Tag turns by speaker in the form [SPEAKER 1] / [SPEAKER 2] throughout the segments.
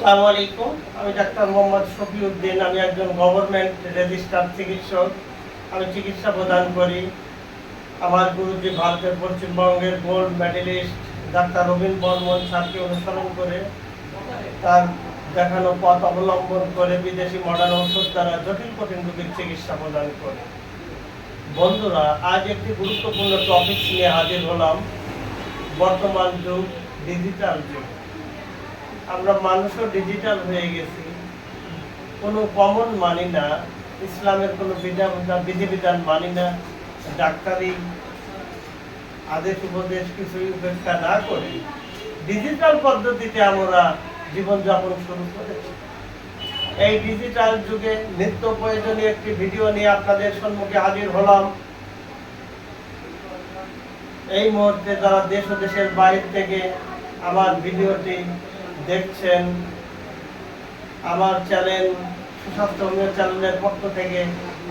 [SPEAKER 1] আসসালামু আলাইকুম। আমি ডাক্তার মোহাম্মদ শফিউদ্দিন। আমি একজন গভর্নমেন্ট রেজিস্টার্ড চিকিৎসক। আমি চিকিৎসা প্রদান করি। আমার গুরুজি ভারতের পশ্চিমবঙ্গের gold medalist doctor Rabin Barman স্যারকে অনুসরণ করে তার দেখানো পথ অবলম্বন করে বিদেশি মডার্ন ওষুধ দ্বারা জটিল কঠিন রোগীর চিকিৎসা প্রদান করে। বন্ধুরা, আজ একটি গুরুত্বপূর্ণ টপিক নিয়ে হাজির হলাম। বর্তমান যুগ ডিজিটাল যুগ। আমরা মানুষও ডিজিটাল হয়ে গেছি। কোনো কমন মানি না, ইসলামের কোনো বিধিবিধান মানি না, ডাক্তারি আদেশ উপদেশ কিছুই উপেক্ষা না করে ডিজিটাল পদ্ধতিতে আমরা জীবনযাপন শুরু করেছি। এই ডিজিটাল যুগে নিত্য প্রয়োজনীয় একটি ভিডিও নিয়ে আপনাদের সম্মুখে হাজির হলাম। এই মুহূর্তে যারা দেশ ও দেশের বাইরে থেকে আমার ভিডিওটি দেখছেন, আমার চ্যানেল সুস্বাস্থ্য হোমিও চ্যানেলের পক্ষ থেকে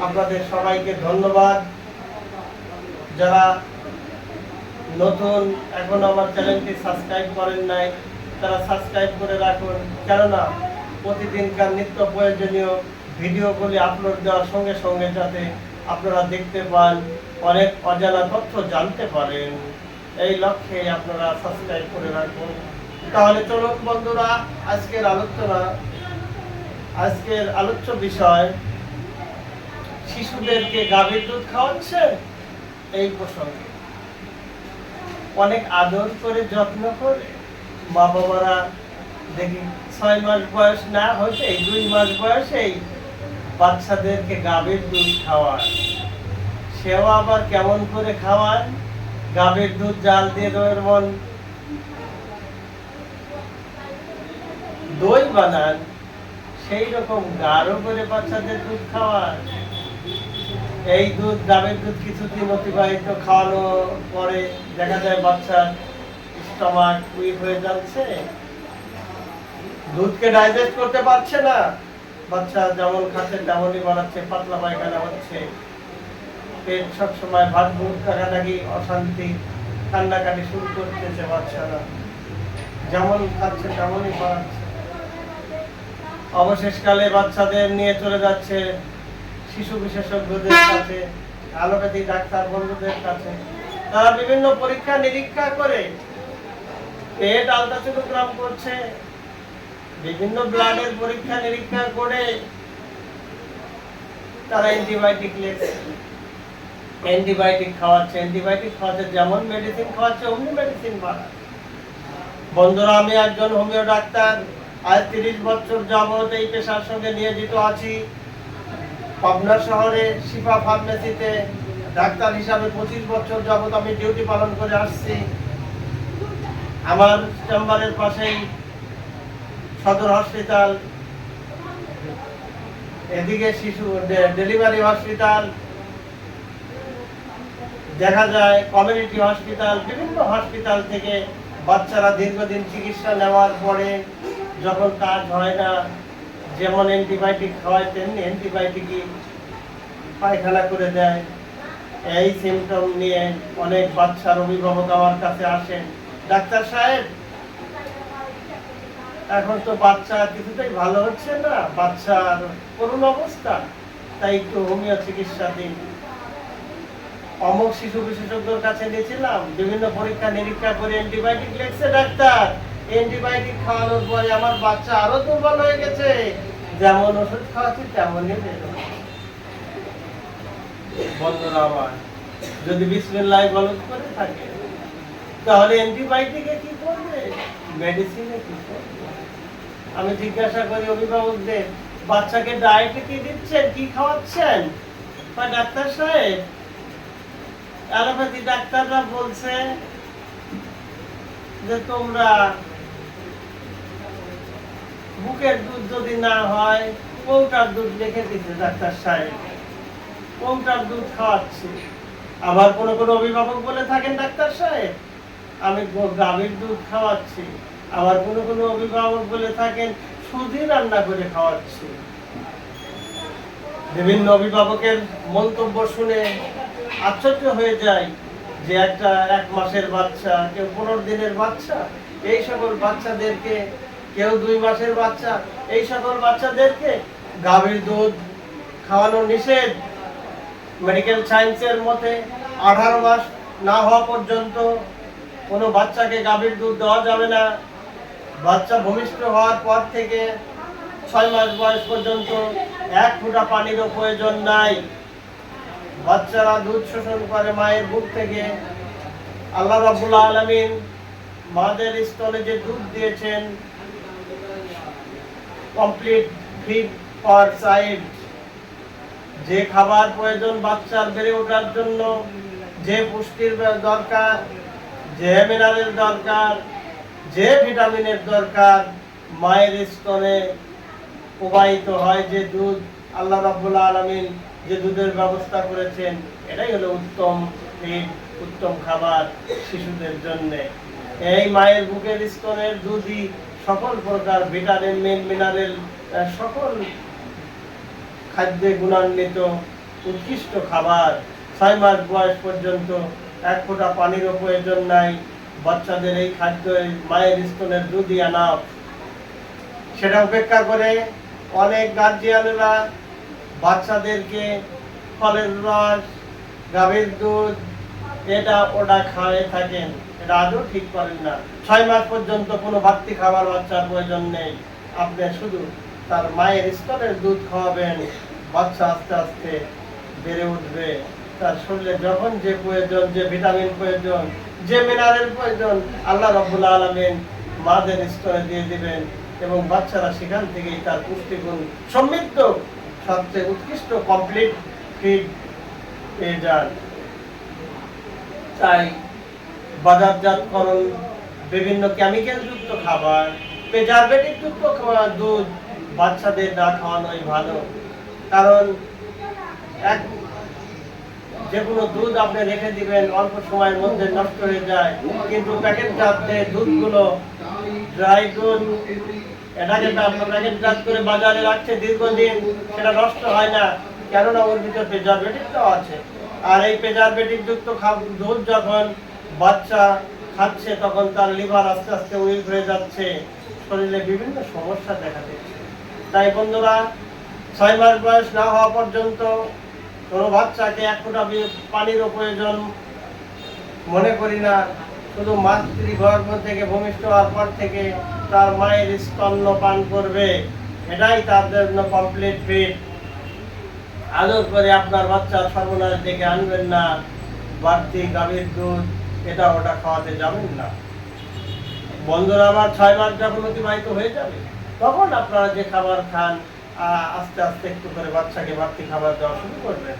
[SPEAKER 1] আপনাদের সবাইকে ধন্যবাদ। যারা নতুন এখন আমার চ্যানেলটি সাবস্ক্রাইব করেন নাই, তারা সাবস্ক্রাইব করে রাখুন, কেননা প্রতিদিনকার নিত্য প্রয়োজনীয় ভিডিওগুলি আপলোড দেওয়ার সঙ্গে সঙ্গে যাতে আপনারা দেখতে পান, অনেক অজানা তথ্য জানতে পারেন, এই লক্ষ্যে আপনারা সাবস্ক্রাইব করে রাখুন। তাহলে চলুন বন্ধুরা, আজকের আলোচ্য বিষয় শিশুদেরকে গাভীর দুধ খাওয়াচ্ছে। এই প্রসঙ্গে অনেক আদর করে যত্ন করে মা বাবারা দেখি 6 মাস বয়স না হয়েছে 2 মাস বয়সেই বাচ্চাদেরকে গাভীর দুধ খাওয়ায়। সেও আবার কেমন করে খাওয়ায়? গাভীর দুধ জাল দিয়ে দই বানান, সেই রকম গাঢ় করে বাচ্চাদের দুধ খাওয়ায়। এই দুধ, গাভীর দুধ কিছুদিন অতিবাহিত খাওয়ানো পরে দেখা যায় বাচ্চার স্টমাক উইক হয়ে যাচ্ছে, দুধকে ডাইজেস্ট করতে পারছে না। বাচ্চা যেমন খাচ্ছে তেমনই বানাচ্ছে, পাতলা পায়খানা হচ্ছে, পেট সবসময় ভাত ভুট কাটাকাটি, অশান্তি, কান্নাকাটি শুরু করতেছে বাচ্চারা, যেমন খাচ্ছে তেমনই বানাচ্ছে। অবশেষকালে বাচ্চাদের নিয়ে চলে যাচ্ছে শিশু বিশেষজ্ঞদের কাছে, অ্যালোপ্যাথি ডাক্তার বন্ধুদের কাছে। তারা বিভিন্ন পরীক্ষা নিরীক্ষা করে, পেট আলট্রাসোনোগ্রাম করছে, বিভিন্ন ব্লাডের পরীক্ষা নিরীক্ষা করে তারা অ্যান্টিবায়োটিক লিখছে, অ্যান্টিবায়োটিক খাওয়াচ্ছে, যেমন মেডিসিন খাওয়াচ্ছে অমনি মেডিসিন বানাচ্ছে। বন্ধুরা, আমি একজন হোমিও ডাক্তার। আজ 30 বছর যাবত এই পেশার সঙ্গে নিয়োজিত আছি। পাবনা শহরে শিফা ফার্মেসিতে ডাক্তার হিসাবে 25 বছর যাবত আমি ডিউটি পালন করে আসছি। আমার চেম্বারের পাশেই সদর হসপিটাল, এদিকে শিশু ডেলিভারি হসপিটাল, দেখা যায় কমিউনিটি হসপিটাল, বিভিন্ন হসপিটাল থেকে বাচ্চারা দীর্ঘদিন চিকিৎসা নেওয়ার পরে যখন কাজ হয় না, যেমন অ্যান্টিবায়োটিক খাওয়ায় তেমনি অ্যান্টিবায়োটিকই পায়খানা করে দেয়। এই সিমটম নিয়ে অনেক বাচ্চার অভিভাবক আমার কাছে আসেন, ডাক্তার সাহেব এখন তো বাচ্চা কিছুতেই ভালো হচ্ছে না, বাচ্চার করুণ অবস্থা, তাই একটু হোমিও চিকিৎসা দিন। অমুক শিশু বিশেষজ্ঞর কাছে নিয়েছিলাম, বিভিন্ন পরীক্ষা নিরীক্ষা করে অ্যান্টিবায়োটিক লিখছে ডাক্তার, অ্যান্টিবায়োটিক খাওয়ানোর পরে আমার বাচ্চা আরো দুর্বল হয়ে গেছে, যেমন ওষুধ খাওয়াচ্ছি তেমনই বেরো। বন্ধুরা আমার, যদি বিসমিল্লাহ গলত করে থাকে তাহলে অ্যান্টিবায়োটিকে কি করবে, মেডিসিনে কি করবে? আমি জিজ্ঞাসা করি অভিভাবকদের, বাচ্চাকে ডায়েটে কি দিচ্ছেন, কি খাওয়াচ্ছেন? বা ডাক্তার সাহেব, অ্যালোপ্যাথি ডাক্তাররা বলছে যে তোমরা বুকের দুধ যদি না হয় কৌটার দুধ লিখে দিচ্ছে ডাক্তার সাহেব, কৌটার দুধ খাওয়াচ্ছি। আবার কোন কোন অভিভাবক বলে থাকেন ডাক্তার সাহেব আমি গাভীর দুধ খাওয়াচ্ছি। আবার কোন কোন অভিভাবক বলে থাকেন সুজি রান্না করে খাওয়াচ্ছি। বিভিন্ন অভিভাবকের মন্তব্য শুনে আশ্চর্য হয়ে যায় যে একটা 1 মাসের বাচ্চা, কেউ 15 দিনের বাচ্চা, এই সকল বাচ্চাদেরকে কেউ 2 মাসের বাচ্চা, এই সকল বাচ্চাদেরকে গাভীর দুধ খাওয়ানো নিষেধ। মেডিকেল সায়েন্সের মতে 18 মাস না হওয়া পর্যন্ত কোনো বাচ্চাকে গাভীর দুধ দেওয়া যাবে না। বাচ্চা ভূমিষ্ঠ হওয়ার পর থেকে 6 মাস বয়স পর্যন্ত 1 ফোঁটা পানিরও প্রয়োজন নাই। বাচ্চারা দুধ শোষণ করে মায়ের বুক থেকে। আল্লাহ রাব্বুল আলামিন মাদের স্তনে যে দুধ দিয়েছেন, কমপ্লিট ফিড ফর চাইল্ড, যে খাবার প্রয়োজন বাচ্চার বেড়ে ওঠার জন্য, যে পুষ্টির দরকার, যে মিনারেল দরকার, যে ভিটামিনের দরকার, মায়ের স্তনে প্রবাহিত হয় যে দুধ, আল্লাহ রাব্বুল আলামিন যে দুধের ব্যবস্থা করেছেন, এটাই হলো উত্তম ফিড, উত্তম খাবার শিশুদের জন্য। এই মায়ের বুকের স্তনের দুধই সকল প্রকার ভিটামিন মিনারেল, সকল খাদ্যে গুণান্বিত উৎকৃষ্ট খাবার। 6 মাস বয়স পর্যন্ত 1 ফোঁটা পানিরও প্রয়োজন নাই। বাচ্চাদের এই খাদ্য মায়ের স্তনের দুধই আনাপ। সেটা উপেক্ষা করে অনেক গার্জিয়ানরা বাচ্চাদেরকে ফলের রস, গাভীর দুধ, এটা ওটা খাওয়াই থাকেন। এটা আদৌ ঠিক করেন না। 6 মাস পর্যন্ত কোনো বাড়তি খাবার বাচ্চার প্রয়োজন নেই। আপনি শুধু তার মায়ের স্তনের দুধ খাওয়াবেন। বাচ্চা আস্তে আস্তে বেড়ে উঠবে। তার শরীরে যখন যে প্রয়োজন, যে ভিটামিন প্রয়োজন, যে মিনারেল প্রয়োজন, আল্লাহ রাব্বুল আলামিন মাদের স্তনে দিয়ে দিবেন এবং বাচ্চারা সেখান থেকেই তার পুষ্টিগুণ সমৃদ্ধ সবচেয়ে উৎকৃষ্ট কমপ্লিট ফিড পেয়ে যান। তাই বাজারজাতকরণ, বিভিন্ন কেমিক্যাল যুক্ত খাবার, প্রিজারভেটিভ যুক্ত দুধ বাচ্চাদের না খাওয়ানোই ভালো। কারণ যে কোনো দুধ আপনি রেখে দিবেন, অল্প সময়ের মধ্যে নষ্ট হয়ে যায়। কিন্তু প্যাকেটজাত যে দুধগুলো, ড্রাই দুধ, এটাকে প্যাকেটজাত করে বাজারে রাখছে দীর্ঘদিন, সেটা নষ্ট হয় না, কেননা ওর ভিতরে প্রিজারভেটিভ দেওয়া আছে। আর এই প্রিজারভেটিভ যুক্ত দুধ যখন বাচ্চা খাচ্ছে, তখন তার লিভার আস্তে আস্তে উইক হয়ে যাচ্ছে, শরীরে বিভিন্ন সমস্যা দেখা দিচ্ছে। তাই বন্ধুরা, 6 মাস বয়স না হওয়া পর্যন্ত কোনো বাচ্চাকে 1 ফোঁটা পানিরও প্রয়োজন মনে করি না। শুধু মাতৃগর্ভ থেকে ভূমিষ্ঠ হওয়ার পর থেকে তার মায়ের স্তন্য পান করবে, এটাই তার জন্য কমপ্লিট ফিড। আদর করে আপনার বাচ্চার সর্বনাশ ডেকে আনবেন না। বাড়তি গাভীর দুধ, এটা ওটা খাওয়াতে যাবেন না। বন্ধুরা আমার, 6 মাস যখন অতিবাহিত হয়ে যাবে, তখন আপনারা যে খাবার খান, আস্তে আস্তে একটু করে বাচ্চাকে বাড়তি খাবার দেওয়া শুরু করবেন।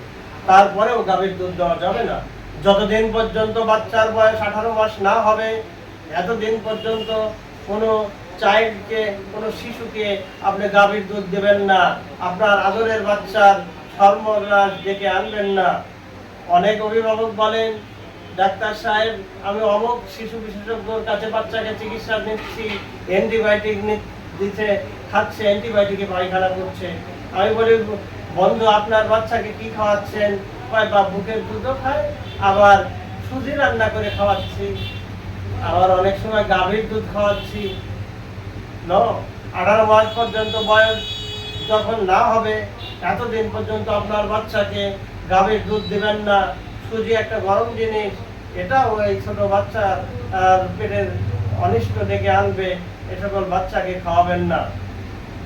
[SPEAKER 1] তারপরেও গাভীর দুধ দেওয়া যাবে না। যতদিন পর্যন্ত বাচ্চার বয়স 18 মাস না হবে, এতদিন পর্যন্ত কোনো চাইল্ডকে, কোনো শিশুকে আপনি গাভীর দুধ দেবেন না। আপনার আদরের বাচ্চার সর্বনাশ ডেকে আনবেন না। অনেক অভিভাবক বলেন, ডাক্তার সাহেব, আমি অমুক শিশু বিশেষজ্ঞর কাছে বাচ্চাকে চিকিৎসা নিচ্ছি, অ্যান্টিবায়োটিক দিচ্ছে, খাচ্ছে, অ্যান্টিবায়োটিকে পায়খানা করছে। আমি বলি, বন্ধু, আপনার বাচ্চাকে কি খাওয়াচ্ছেন? বা বুকের দুধও খায়, আবার সুজি রান্না করে খাওয়াচ্ছি, আবার অনেক সময় গাভীর দুধ খাওয়াচ্ছি। 18 মাস পর্যন্ত বয়স যখন না হবে, এতদিন পর্যন্ত আপনার বাচ্চাকে গাভীর দুধ দিবেন না। সুজি একটা গরম জিনিস, এটাও এই ছোট বাচ্চার পেটের অনিষ্ট ডেকে আনবে। এ সকল বাচ্চাকে খাওয়াবেন না।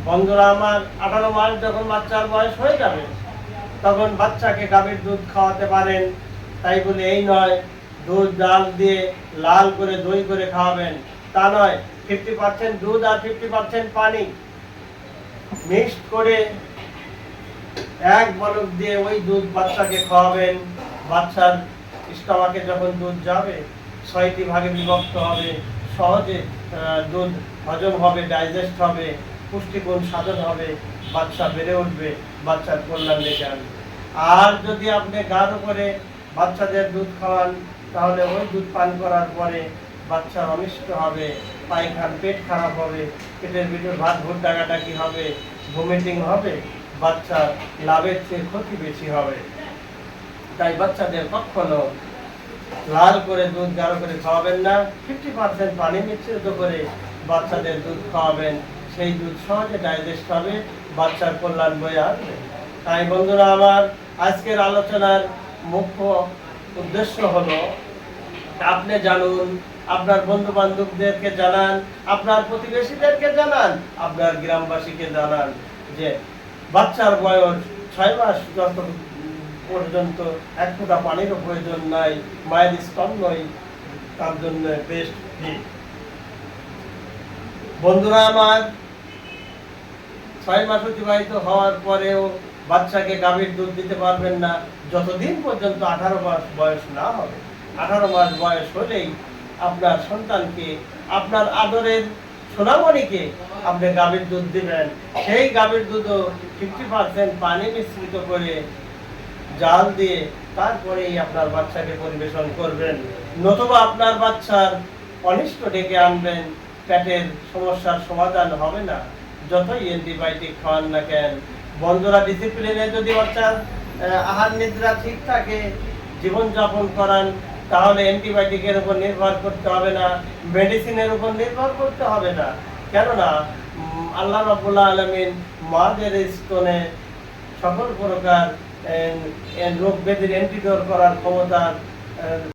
[SPEAKER 1] বন্ধুরা আমার, 18 মাস যখন বাচ্চার বয়স হয়ে যাবে, তখন বাচ্চাকে গাভীর দুধ খাওয়াতে পারেন। তাই বলে এই নয় দুধ ডাল দিয়ে লাল করে দই করে খাওয়াবেন, তা নয়। 50% দুধ আর 50% পানি মিক্সড করে 1 বলক দিয়ে ওই দুধ বাচ্চাকে খাওয়াবেন। বাচ্চার স্টমাকে যখন দুধ যাবে, 6টি ভাগে বিভক্ত হবে, সহজে দুধ হজম হবে, ডাইজেস্ট হবে, পুষ্টিগুণ সাধন হবে, বাচ্চা বেড়ে উঠবে, বাচ্চার কল্যাণ ডেকে আনবে। আর যদি আপনি গাঢ় করে বাচ্চাদের দুধ খাওয়ান, তাহলে ওই দুধ পান করার পরে বাচ্চার অনিষ্ট হবে, পেট খারাপ হবে, পেটের ভিতর ভাত ভুট ডাকাডাকি হবে, ভমিটিং হবে, বাচ্চার লাভের চেয়ে ক্ষতি বেশি হবে। তাই বাচ্চাদের কখনো লাল করে দুধ গাঢ় করে খাওয়াবেন না। 50% পানি মিশ্রিত করে বাচ্চাদের দুধ খাওয়াবেন, সেই দুধ সহজে ডাইজেস্ট হবে, বাচ্চার কল্যাণ বয়ে আনবে। তাই বন্ধুরা আমার, আজকের আলোচনার মুখ্য উদ্দেশ্য হলো আপনি জানুন, আপনার বন্ধু বান্ধবদেরকে জানান, আপনার প্রতিবেশীদেরকে জানান, আপনার গ্রামবাসীকে জানান যে বাচ্চার বয়স 6 মাস যত পর্যন্ত এক ফোঁটা পানিরও প্রয়োজন নাই, মায়ের স্তন্যই তার জন্য বেস্ট ফিড। বন্ধুরা আমার, 6 মাস অতিবাহিত হওয়ার পরেও বাচ্চাকে গাভীর দুধ দিতে পারবেন না যতদিন পর্যন্ত 18 মাস বয়স না হবে। 18 মাস বয়স হলেই আপনার সন্তানকে, আপনার আদরের সোনামণিকে আপনি গাভীর দুধ দিবেন। সেই গাভীর দুধও 50% পানি মিশ্রিত করে জাল দিয়ে তারপরেই আপনার বাচ্চাকে পরিবেশন করবেন। নতুবা আপনার বাচ্চার অনিষ্ট ডেকে আনবেন, পেটের সমস্যার সমাধান হবে না, যতই অ্যান্টিবায়োটিক খাওয়ান না কেন। বন্ধুরা, ডিসিপ্লিনে যদি বাচ্চার আহার নিদ্রা ঠিক থাকে, জীবনযাপন করান, তাহলে অ্যান্টিবায়োটিকের উপর নির্ভর করতে হবে না, মেডিসিনের উপর নির্ভর করতে হবে না। কেননা আল্লাহ রাব্বুল আলামিন মাদের স্তনে সকল প্রকার রোগ ব্যাধির অ্যান্টিডোট করার ক্ষমতা